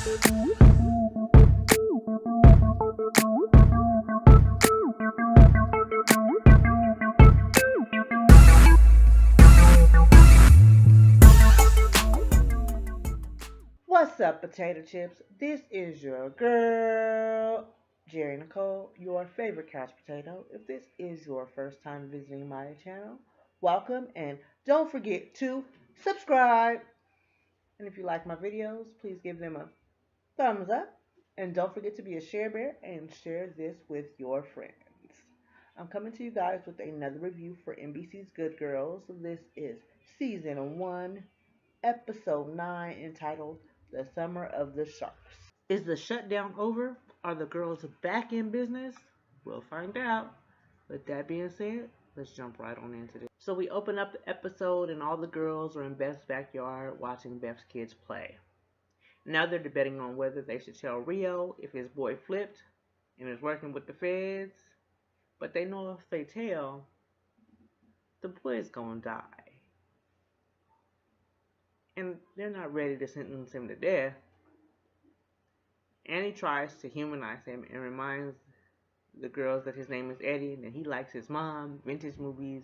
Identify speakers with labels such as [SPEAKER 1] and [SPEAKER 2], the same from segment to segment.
[SPEAKER 1] What's up, potato chips? This is your girl, Jerry Nicole, your favorite couch potato. If this is your first time visiting my channel, welcome and don't forget to subscribe. And if you like my videos, please give them a thumbs up. And don't forget to be a share bear and share this with your friends. I'm coming to you guys with another review for NBC's Good Girls. This is Season 1, Episode 9, entitled The Summer of the Sharks. Is the shutdown over? Are the girls back in business? We'll find out. With that being said, let's jump right on into this. So we open up the episode and all the girls are in Beth's backyard watching Beth's kids play. Now they're debating on whether they should tell Rio if his boy flipped and is working with the feds. But they know if they tell, the boy's gonna die. And they're not ready to sentence him to death. Annie tries to humanize him and reminds the girls that his name is Eddy and that he likes his mom, vintage movies,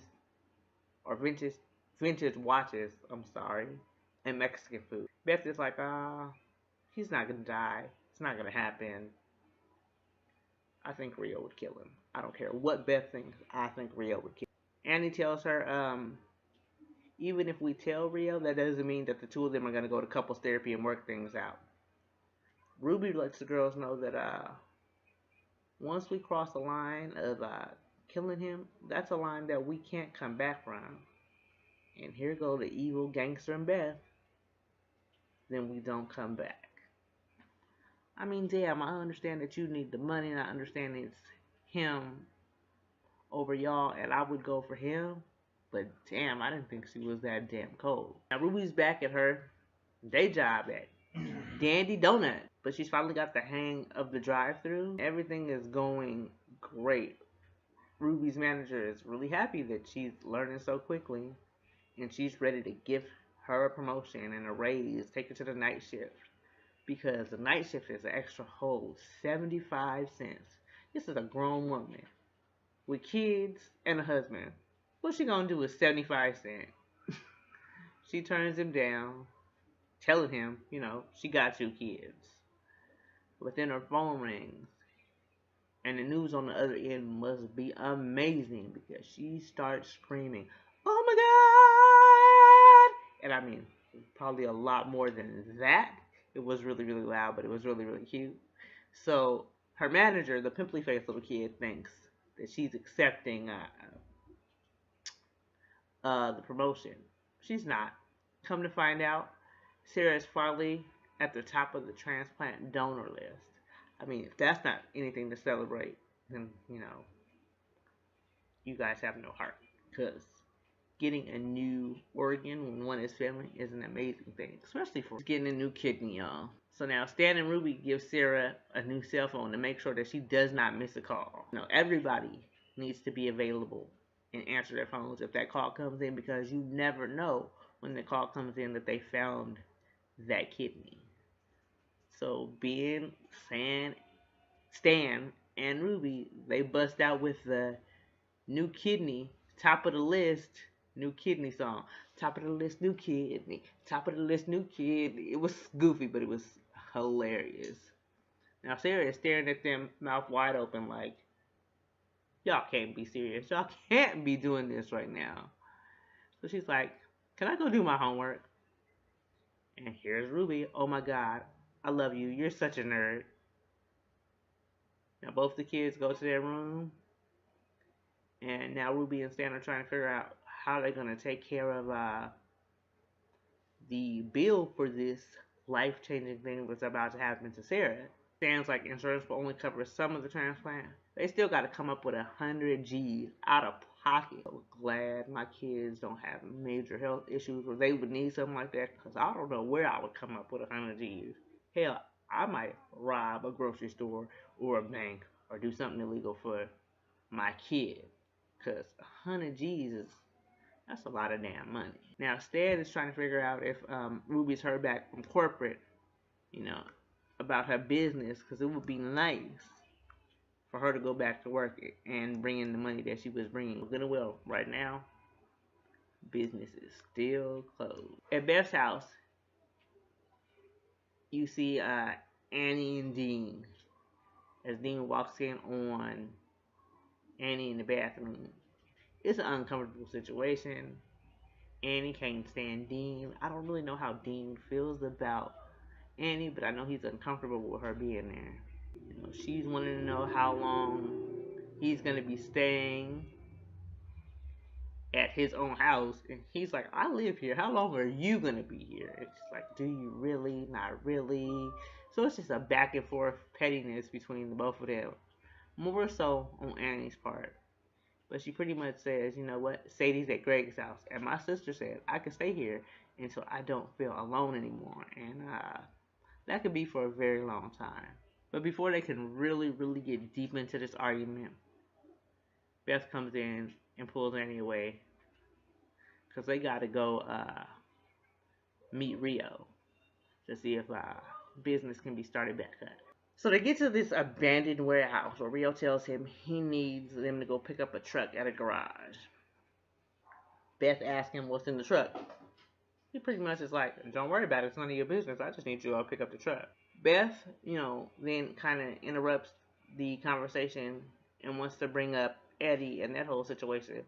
[SPEAKER 1] or vintage watches, and Mexican food. Beth is like, he's not gonna die. It's not gonna happen. I think Rio would kill him. I don't care what Beth thinks. I think Rio would kill him. Annie tells her, even if we tell Rio, that doesn't mean that the two of them are gonna go to couples therapy and work things out. Ruby lets the girls know that once we cross the line of killing him, that's a line that we can't come back from. And here go the evil gangster and Beth. Then we don't come back. I mean, damn, I understand that you need the money, and I understand it's him over y'all, and I would go for him. But damn, I didn't think she was that damn cold. Now Ruby's back at her day job at Dandy Donut. But she's finally got the hang of the drive-thru. Everything is going great. Ruby's manager is really happy that she's learning so quickly. And she's ready to give her a promotion and a raise, take her to the night shift. Because the night shift is an extra whole 75 cents. This is a grown woman with kids and a husband. What's she gonna do with 75 cents? She turns him down, telling him, she got 2 kids. But then her phone rings, and the news on the other end must be amazing because she starts screaming, "Oh my God!" And I mean, probably a lot more than that. It was really, really loud, but it was really, really cute. So her manager, the pimply faced little kid, thinks that she's accepting the promotion. She's not. Come to find out, Sarah is finally at the top of the transplant donor list. I mean, if that's not anything to celebrate, then, you guys have no heart. Because getting a new organ when one is family is an amazing thing. Especially for getting a new kidney, y'all. So now Stan and Ruby give Sarah a new cell phone to make sure that she does not miss a call. Everybody needs to be available and answer their phones if that call comes in, because you never know when the call comes in that they found that kidney. So Stan and Ruby, they bust out with the new kidney, top of the list, new kidney song. Top of the list, new kidney. Top of the list, new kidney. It was goofy, but it was hilarious. Now Sarah is staring at them, mouth wide open, like, y'all can't be serious. Y'all can't be doing this right now. So she's like, can I go do my homework? And here's Ruby. Oh my God, I love you. You're such a nerd. Now both the kids go to their room. And now Ruby and Stan are trying to figure out how they're going to take care of the bill for this life-changing thing that's about to happen to Sarah. Stan's like, insurance will only cover some of the transplant. They still got to come up with 100 G's out of pocket. I'm glad my kids don't have major health issues where they would need something like that, because I don't know where I would come up with 100 G's. Hell, I might rob a grocery store or a bank or do something illegal for my kid, because 100 G's that's a lot of damn money. Now Stan is trying to figure out if Ruby's heard back from corporate, about her business because it would be nice for her to go back to work and bring in the money that she was bringing. Good and well, right now, business is still closed. At Beth's house, you see Annie and Dean. As Dean walks in on Annie in the bathroom, it's an uncomfortable situation. Annie can't stand Dean. I don't really know how Dean feels about Annie, but I know he's uncomfortable with her being there. You know, she's wanting to know how long he's gonna be staying at his own house, and he's like, I live here. How long are you gonna be here? It's like, do you really? Not really. So it's just a back and forth pettiness between the both of them. More so on Annie's part. But she pretty much says, you know what, Sadie's at Greg's house. And my sister said, I can stay here until I don't feel alone anymore. And that could be for a very long time. But before they can really, really get deep into this argument, Beth comes in and pulls Annie away. Because they got to go meet Rio to see if business can be started back up. So they get to this abandoned warehouse where Rio tells him he needs them to go pick up a truck at a garage. Beth asks him what's in the truck. He pretty much is like, don't worry about it, it's none of your business, I just need you to pick up the truck. Beth, then kind of interrupts the conversation and wants to bring up Eddy and that whole situation.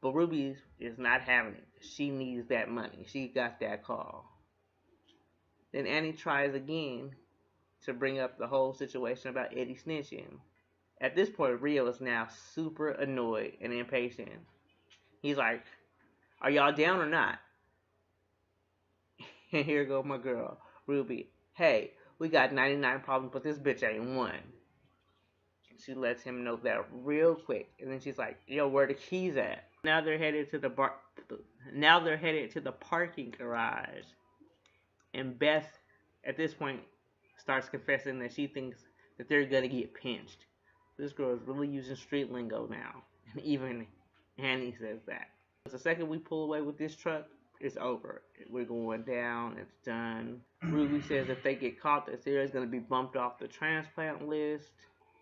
[SPEAKER 1] But Ruby is not having it. She needs that money. She got that call. Then Annie tries again to bring up the whole situation about Eddy snitching. At this point, Rio is now super annoyed and impatient. He's like, are y'all down or not? And here go my girl, Ruby. Hey, we got 99 problems, but this bitch ain't one. She lets him know that real quick. And then she's like, yo, where the keys at? Now they're headed to the parking garage. And Beth, at this point, starts confessing that she thinks that they're gonna get pinched. This girl is really using street lingo now. And even Annie says that. The second we pull away with this truck, it's over. We're going down, it's done. Ruby says if they get caught, that Sarah's gonna be bumped off the transplant list.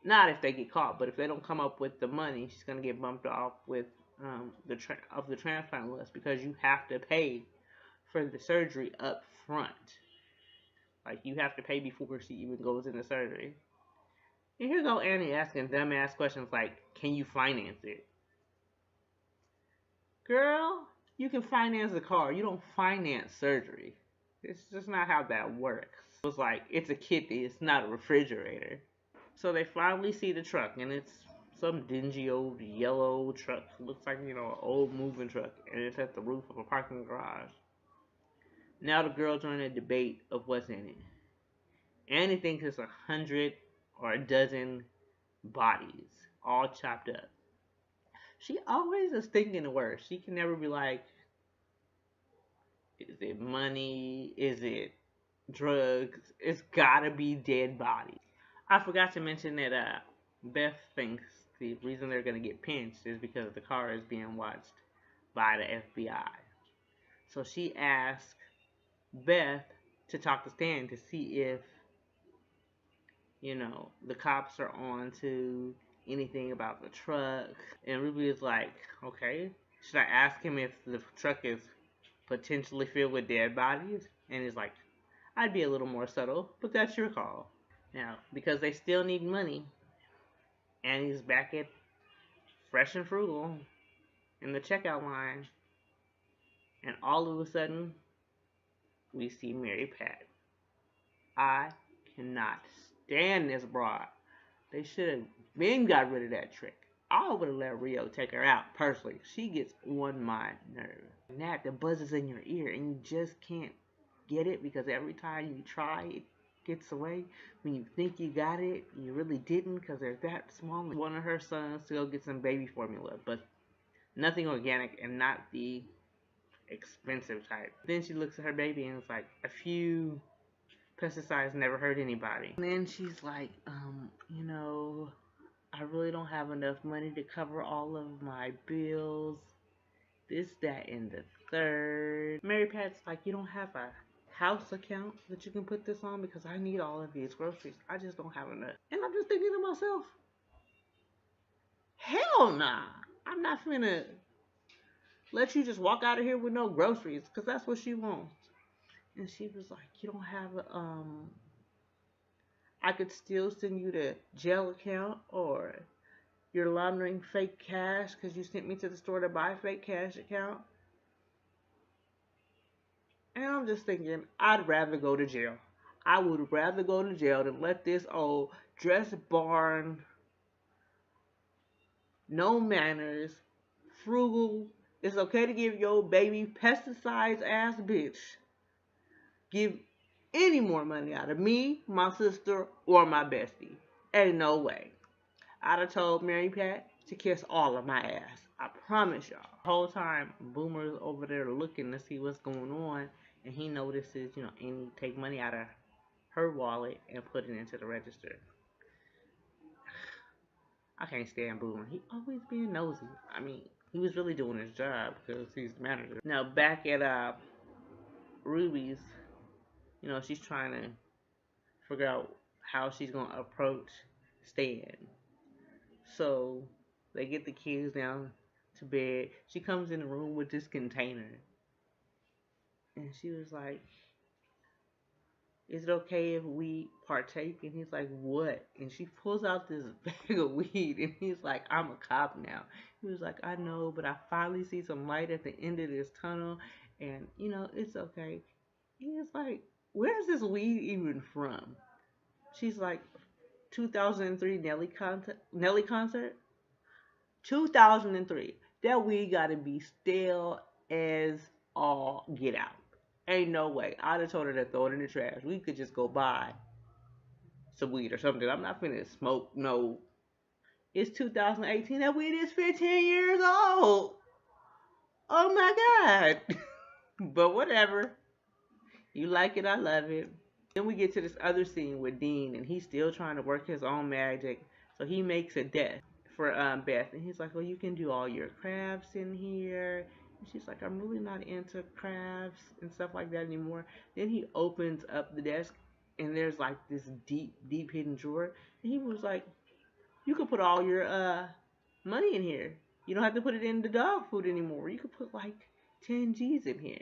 [SPEAKER 1] Not if they get caught, but if they don't come up with the money, she's gonna get bumped off with the transplant list, because you have to pay for the surgery up front. Like, you have to pay before she even goes into surgery. And here go Annie asking dumbass questions like, can you finance it? Girl, you can finance a car. You don't finance surgery. It's just not how that works. It's like, it's a kitty. It's not a refrigerator. So they finally see the truck, and it's some dingy old yellow truck. It looks like, an old moving truck. And it's at the roof of a parking garage. Now the girls are in a debate of what's in it. Annie thinks it's 100 or a dozen bodies, all chopped up. She always is thinking the worst. She can never be like, is it money? Is it drugs? It's gotta be dead bodies. I forgot to mention that Beth thinks the reason they're gonna get pinched is because the car is being watched by the FBI. So she asks Beth to talk to Stan to see if, the cops are on to anything about the truck. And Ruby is like, okay, should I ask him if the truck is potentially filled with dead bodies? And he's like, I'd be a little more subtle, but that's your call. Now, because they still need money, Annie's back at Fresh and Frugal in the checkout line. And all of a sudden, we see Mary Pat. I cannot stand this broad. They should have been got rid of that trick. I would have let Rio take her out personally. She gets on my nerve. And that buzzes in your ear and you just can't get it because every time you try, it gets away. When you think you got it, you really didn't because they're that small. One of her sons to go get some baby formula, but nothing organic and not the expensive type. Then she looks at her baby and it's like, a few pesticides never hurt anybody. And then she's like, I really don't have enough money to cover all of my bills. This, that, and the third. Mary Pat's like, you don't have a house account that you can put this on because I need all of these groceries. I just don't have enough. And I'm just thinking to myself, hell nah. I'm not finna let you just walk out of here with no groceries because that's what she wants. And she was like, you don't have I could still send you the jail account, or you're laundering fake cash because you sent me to the store to buy fake cash account. And I'm just thinking, I'd rather go to jail. I would rather go to jail than let this old dress barn, no manners, frugal, it's okay to give your baby pesticides ass bitch give any more money out of me, my sister, or my bestie. Ain't no way. I'd have told Mary Pat to kiss all of my ass. I promise y'all. The whole time, Boomer's over there looking to see what's going on, and he notices, Annie take money out of her wallet and put it into the register. I can't stand Boomer. He always being nosy. I mean, he was really doing his job because he's the manager. Now, back at Ruby's, she's trying to figure out how she's going to approach Stan. So they get the kids down to bed. She comes in the room with this container. And she was like, is it okay if we partake? And he's like, what? And she pulls out this bag of weed. And he's like, I'm a cop now. He was like, I know, but I finally see some light at the end of this tunnel. And, it's okay. He was like, where's this weed even from? She's like, 2003 Nelly concert? 2003. That weed gotta be stale as all get out. Ain't no way. I'd have told her to throw it in the trash. We could just go buy some weed or something. I'm not finna smoke no. It's 2018. That weed is 15 years old. Oh my God. But whatever. You like it, I love it. Then we get to this other scene with Dean, and he's still trying to work his own magic. So he makes a desk for Beth, and he's like, well, you can do all your crafts in here. And she's like, I'm really not into crafts and stuff like that anymore. Then he opens up the desk, and there's like this deep hidden drawer. And he was like, you could put all your money in here. You don't have to put it in the dog food anymore. You could put like 10 G's in here.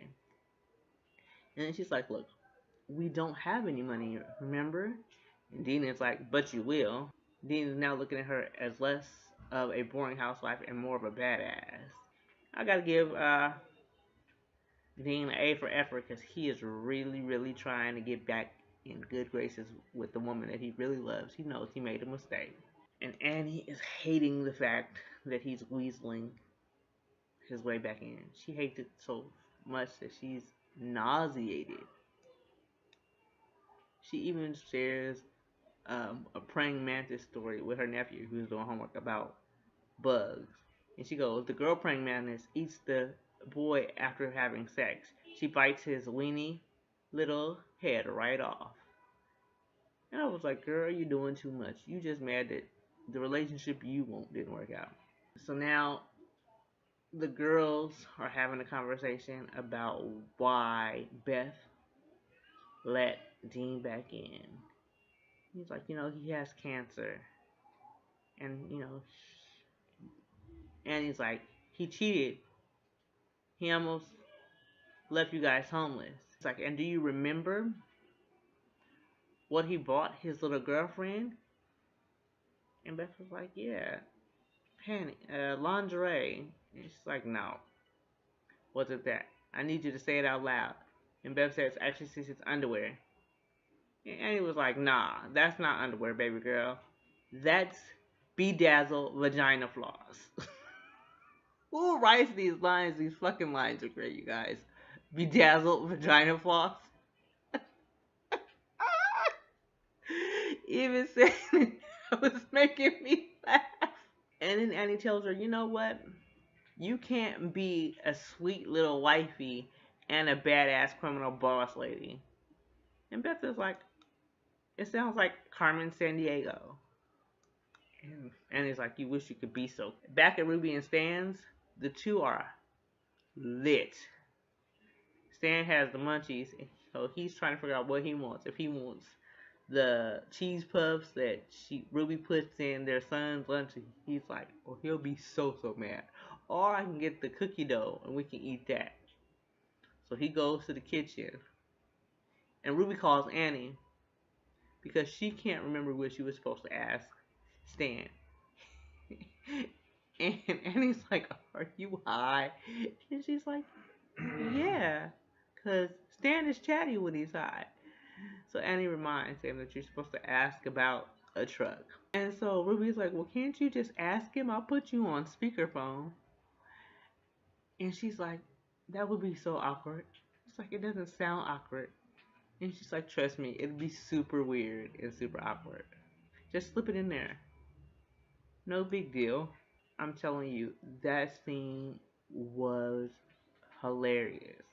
[SPEAKER 1] And then she's like, look, we don't have any money, remember? And Dean is like, but you will. Dean is now looking at her as less of a boring housewife and more of a badass. I gotta give Dean an A for effort because he is really trying to get back in good graces with the woman that he really loves. He knows he made a mistake. And Annie is hating the fact that he's weaseling his way back in. She hates it so much that she's nauseated. She even shares a praying mantis story with her nephew who's doing homework about bugs. And she goes, the girl praying mantis eats the boy after having sex. She bites his weenie little head right off. And I was like, girl, you're doing too much. You just mad that the relationship you want didn't work out. So now the girls are having a conversation about why Beth let Dean back in. He's like, he has cancer. And, and he's like, he cheated. He almost left you guys homeless. It's like, and do you remember what he bought his little girlfriend? And Beth was like, yeah, lingerie. And she's like, no. Was it that? I need you to say it out loud. And Beth says, actually, since it's underwear. And he was like, nah, that's not underwear, baby girl. That's bedazzled vagina floss. Who writes these lines? These fucking lines are great, you guys. Bedazzled vagina floss. Even saying it was making me laugh. And then Annie tells her, you know what? You can't be a sweet little wifey and a badass criminal boss lady. And Beth is like, it sounds like Carmen Sandiego. And he's like, you wish you could be so. Back at Ruby and Stan's, the two are lit. Stan has the munchies. So he's trying to figure out what he wants. If he wants the cheese puffs that Ruby puts in their son's lunch, he's like, oh, he'll be so mad. Or I can get the cookie dough and we can eat that. So he goes to the kitchen and Ruby calls Annie because she can't remember what she was supposed to ask Stan. And Annie's like, are you high? And she's like, yeah, because Stan is chatty when he's high. So Annie reminds him that you're supposed to ask about a truck. And so Ruby's like, well, can't you just ask him? I'll put you on speakerphone. And she's like, that would be so awkward. It's like, it doesn't sound awkward. And she's like, trust me, it'd be super weird and super awkward. Just slip it in there. No big deal. I'm telling you, that scene was hilarious.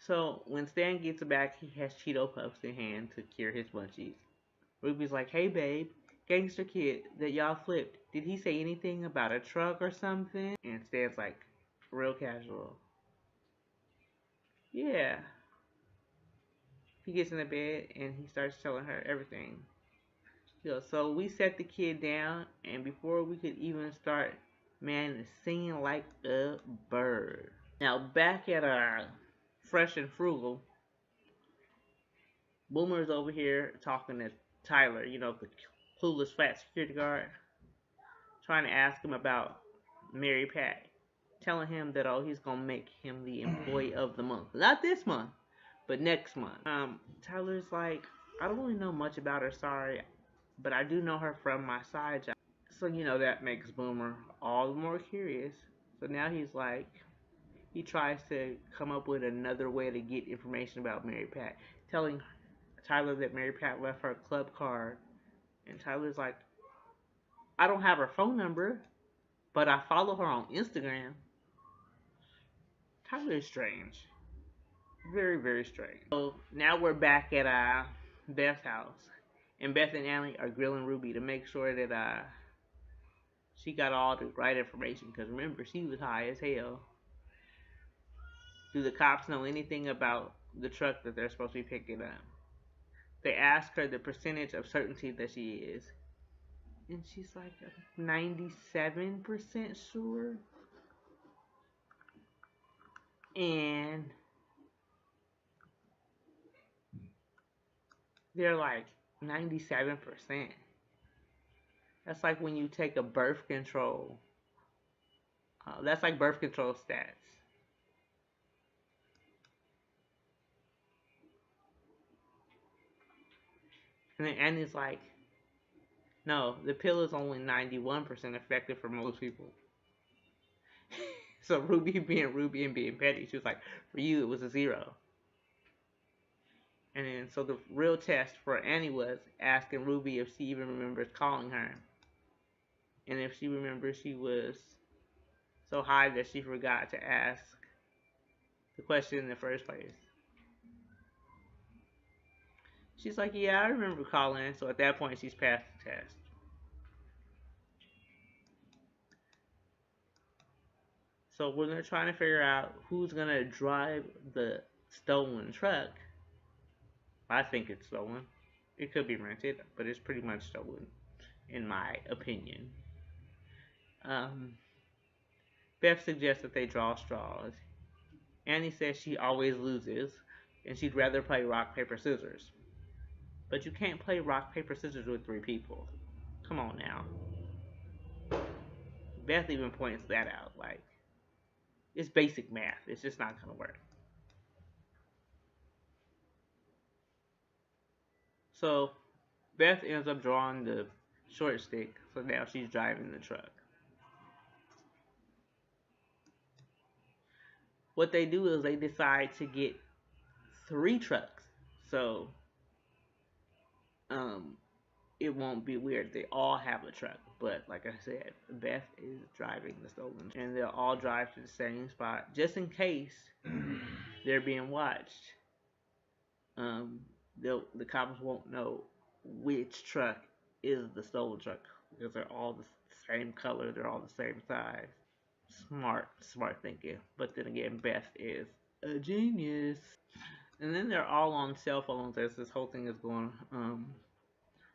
[SPEAKER 1] So when Stan gets back, he has Cheeto Puffs in hand to cure his munchies. Ruby's like, hey babe, gangster kid that y'all flipped, did he say anything about a truck or something? And Stan's like, real casual. Yeah. He gets in the bed and he starts telling her everything. So we set the kid down, and before we could even start, man is singing like a bird. Now back at Fresh and Frugal, Boomer's over here talking to Tyler, the clueless fat security guard, trying to ask him about Mary Pat, telling him that he's gonna make him the employee of the month, not this month, but next month. Tyler's like, I don't really know much about her, sorry, but I do know her from my side job. So, that makes Boomer all the more curious. So now he's like, he tries to come up with another way to get information about Mary Pat, telling Tyler that Mary Pat left her club card. And Tyler's like, I don't have her phone number, but I follow her on Instagram. Tyler is strange. Very strange. So now we're back at Beth's house. And Beth and Annie are grilling Ruby to make sure that she got all the right information. Because remember, she was high as hell. Do the cops know anything about the truck that they're supposed to be picking up? They ask her the percentage of certainty that she is. And she's like 97% sure. And they're like 97%. That's like when you take a birth control. That's like birth control stats. And then Annie's like, no, the pill is only 91% effective for most people. So Ruby being Ruby and being petty, she was like, for you it was a 0. And then so the real test for Annie was asking Ruby if she even remembers calling her. And if she remembers she was so high that she forgot to ask the question in the first place. She's like, yeah, I remember calling. So at that point, she's passed the test. So when they're trying to figure out who's going to drive the stolen truck, I think it's stolen. It could be rented, but it's pretty much stolen, in my opinion. Beth suggests that they draw straws. Annie says she always loses, and she'd rather play rock, paper, scissors. But you can't play rock, paper, scissors with 3 people. Come on now. Beth even points that out. Like, it's basic math. It's just not going to work. So, Beth ends up drawing the short stick. So now she's driving the truck. What they do is they decide to get 3 trucks. So, it won't be weird. They all have a truck. But like I said, Beth is driving the stolen truck. And they'll all drive to the same spot just in case they're being watched. The cops won't know which truck is the stolen truck because they're all the same color. They're all the same size. Smart thinking. But then again, Beth is a genius. And then they're all on cell phones as this whole thing is going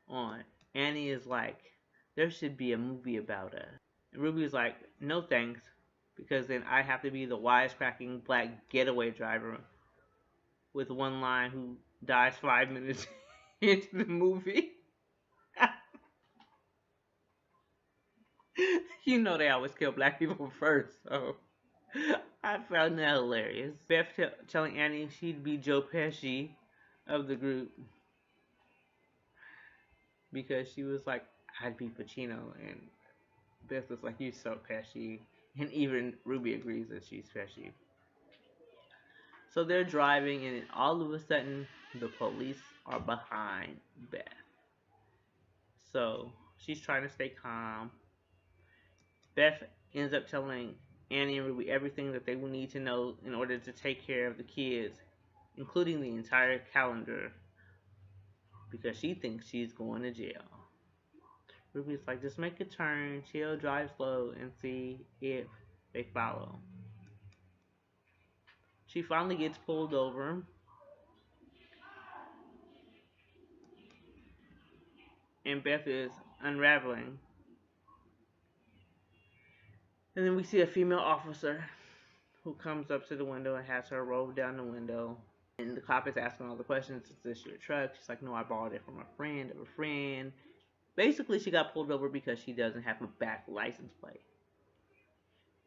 [SPEAKER 1] on. Annie is like, there should be a movie about us. And Ruby's like, no thanks, because then I have to be the wisecracking black getaway driver with one line who dies 5 minutes into the movie. You know they always kill black people first, so I found that hilarious. Beth telling Annie she'd be Joe Pesci of the group because she was like, I'd be Pacino, and Beth was like, you're so Pesci, and even Ruby agrees that she's Pesci. So they're driving, and then all of a sudden, the police are behind Beth. So she's trying to stay calm. Beth ends up telling Annie and Ruby everything that they will need to know in order to take care of the kids, including the entire calendar, because she thinks she's going to jail. Ruby's like, just make a turn, chill, drive slow, and see if they follow. She finally gets pulled over. And Beth is unraveling. And then we see a female officer who comes up to the window and has her roll down the window. And the cop is asking all the questions. Is this your truck? She's like, no, I borrowed it from a friend of a friend. Basically, she got pulled over because she doesn't have a back license plate.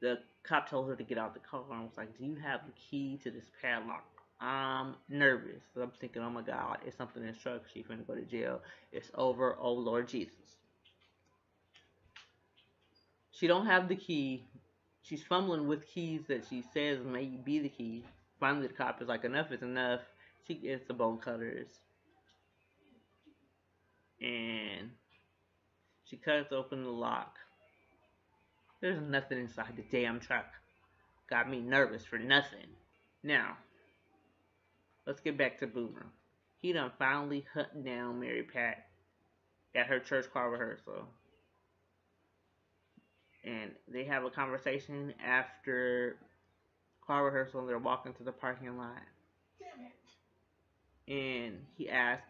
[SPEAKER 1] The cop told her to get out the car and was like, do you have the key to this padlock? I'm nervous. So I'm thinking, oh my God, it's something in this truck. She's finna go to jail. It's over. Oh Lord Jesus. She don't have the key. She's fumbling with keys that she says may be the key. Finally, the cop is like, enough is enough. She gets the bone cutters. And she cuts open the lock. There's nothing inside the damn truck. Got me nervous for nothing. Now, let's get back to Boomer. He done finally hunted down Mary Pat at her church choir rehearsal. And they have a conversation after choir rehearsal and they're walking to the parking lot. Damn it. And he asks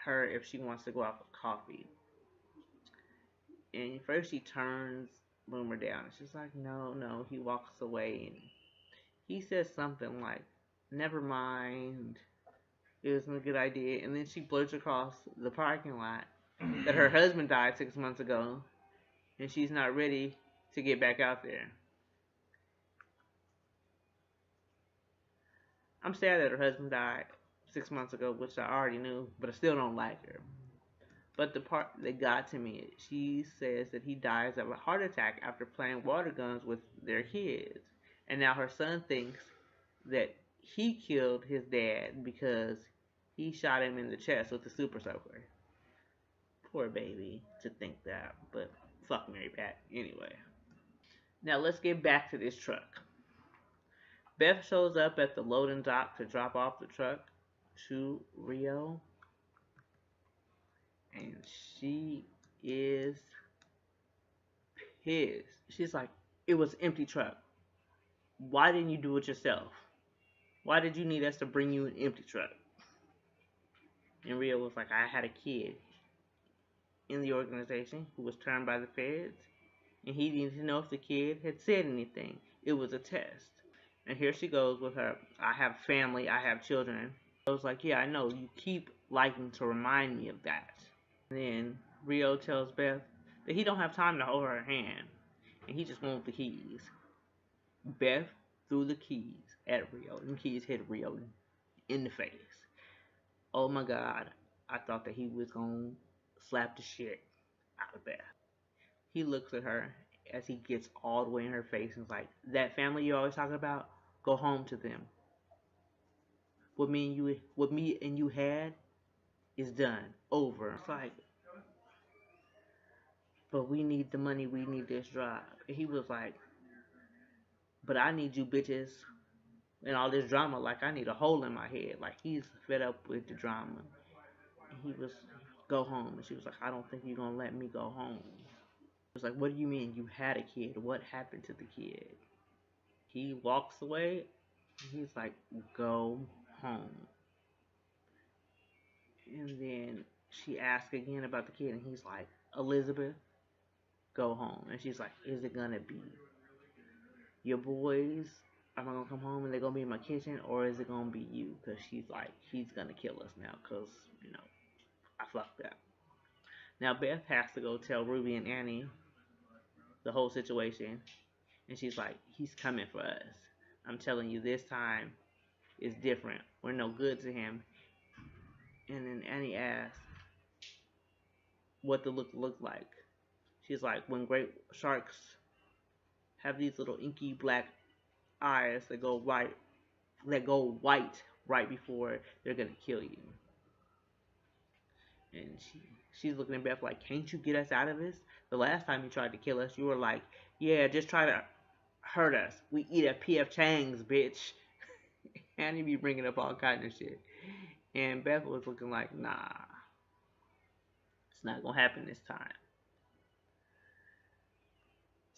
[SPEAKER 1] her if she wants to go out for coffee. And first she turns Boomer down. And she's like, no. He walks away and he says something like, never mind. It wasn't a good idea. And then she blurts across the parking lot that her husband died 6 months ago. And she's not ready to get back out there. I'm sad that her husband died 6 months ago, which I already knew, but I still don't like her. But the part that got to me, she says that he dies of a heart attack after playing water guns with their kids. And now her son thinks that he killed his dad because he shot him in the chest with a super soaker. Poor baby to think that, but fuck Mary Pat anyway. Now let's get back to this truck. Beth shows up at the loading dock to drop off the truck to Rio. And she is pissed. She's like, it was an empty truck. Why didn't you do it yourself? Why did you need us to bring you an empty truck? And Rio was like, I had a kid in the organization who was turned by the feds. And he needed to know if the kid had said anything. It was a test. And here she goes with her, I have family, I have children. I was like, yeah, I know. You keep liking to remind me of that. And then Rio tells Beth that he don't have time to hold her hand. And he just wants the keys. Beth threw the keys at Rio. And the keys hit Rio in the face. Oh my God. I thought that he was going to slap the shit out of Beth. He looks at her as he gets all the way in her face and is like, that family you're always talking about, go home to them. What me and you had is done. Over. It's like, but we need the money, we need this drive. And he was like, but I need you bitches and all this drama, like I need a hole in my head. Like he's fed up with the drama. And he was, go home. And she was like, I don't think you're going to let me go home. He was like, what do you mean you had a kid? What happened to the kid? He walks away. He's like, go home. And then she asks again about the kid, and he's like, Elizabeth, go home. And she's like, is it gonna be your boys? Am I gonna come home and they're gonna be in my kitchen, or is it gonna be you? Because she's like, he's gonna kill us now, because, you know, I fucked up. Now Beth has to go tell Ruby and Annie the whole situation, and she's like, he's coming for us. I'm telling you, this time is different. We're no good to him. And then Annie asks what the look like. She's like, when great sharks have these little inky black eyes that go white right before they're gonna kill you. And she's looking at Beth like, can't you get us out of this? The last time you tried to kill us, you were like, yeah, just try to hurt us. We eat at P.F. Chang's, bitch. And he be bringing up all kind of shit. And Beth was looking like, nah, it's not gonna happen this time.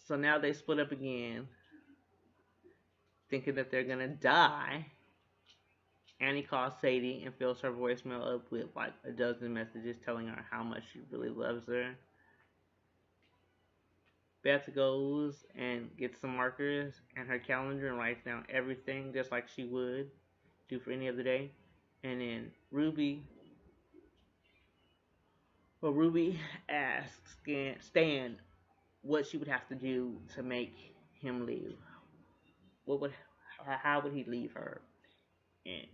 [SPEAKER 1] So now they split up again, thinking that they're gonna die. Annie calls Sadie and fills her voicemail up with like a dozen messages telling her how much she really loves her. Beth goes and gets some markers and her calendar and writes down everything just like she would do for any other day. And then Ruby asks Stan what she would have to do to make him leave. How would he leave her? And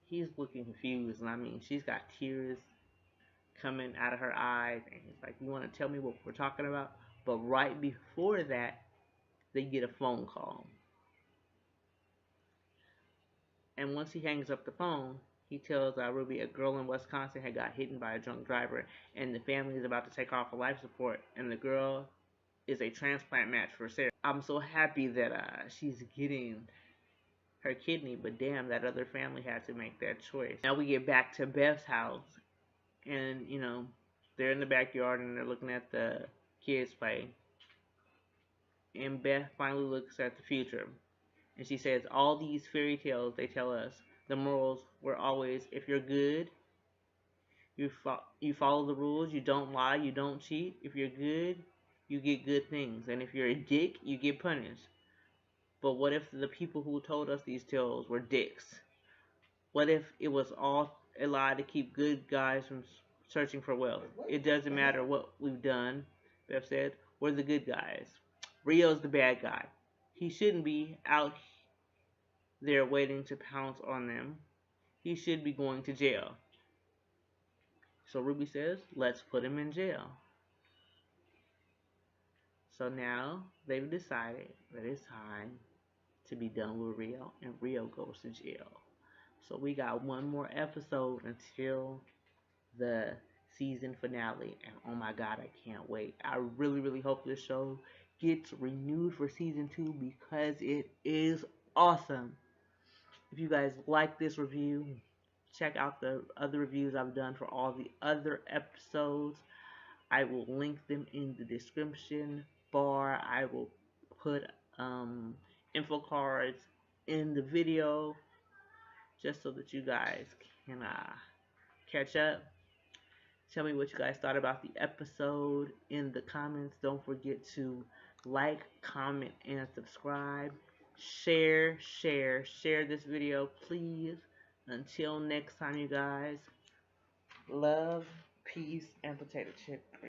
[SPEAKER 1] he's looking confused, and I mean, she's got tears coming out of her eyes, and he's like, you want to tell me what we're talking about? But right before that, they get a phone call. And once he hangs up the phone, he tells Ruby a girl in Wisconsin had got hit by a drunk driver, and the family is about to take off for life support, and the girl is a transplant match for Sarah. I'm so happy that she's getting her kidney, but damn, that other family had to make that choice. Now we get back to Beth's house, and you know, they're in the backyard and they're looking at the kids play. And Beth finally looks at the future, and she says, all these fairy tales, they tell us, the morals were always, if you're good, you follow the rules, you don't lie, you don't cheat. If you're good, you get good things. And if you're a dick, you get punished. But what if the people who told us these tales were dicks? What if it was all a lie to keep good guys from searching for wealth? It doesn't matter what we've done, Beth said. We're the good guys. Rio's the bad guy. He shouldn't be out there waiting to pounce on them. He should be going to jail. So Ruby says, let's put him in jail. So now they've decided that it's time to be done with Rio, and Rio goes to jail. So we got one more episode until the season finale, and oh my god, I can't wait. I really, really hope this show gets renewed for season 2 because it is awesome. If you guys like this review, check out the other reviews I've done for all the other episodes. I will link them in the description bar. I will put info cards in the video just so that you guys can catch up. Tell me what you guys thought about the episode in the comments. Don't forget to like, comment, and subscribe. Share this video, please. Until next time, you guys. Love, peace, and potato chip.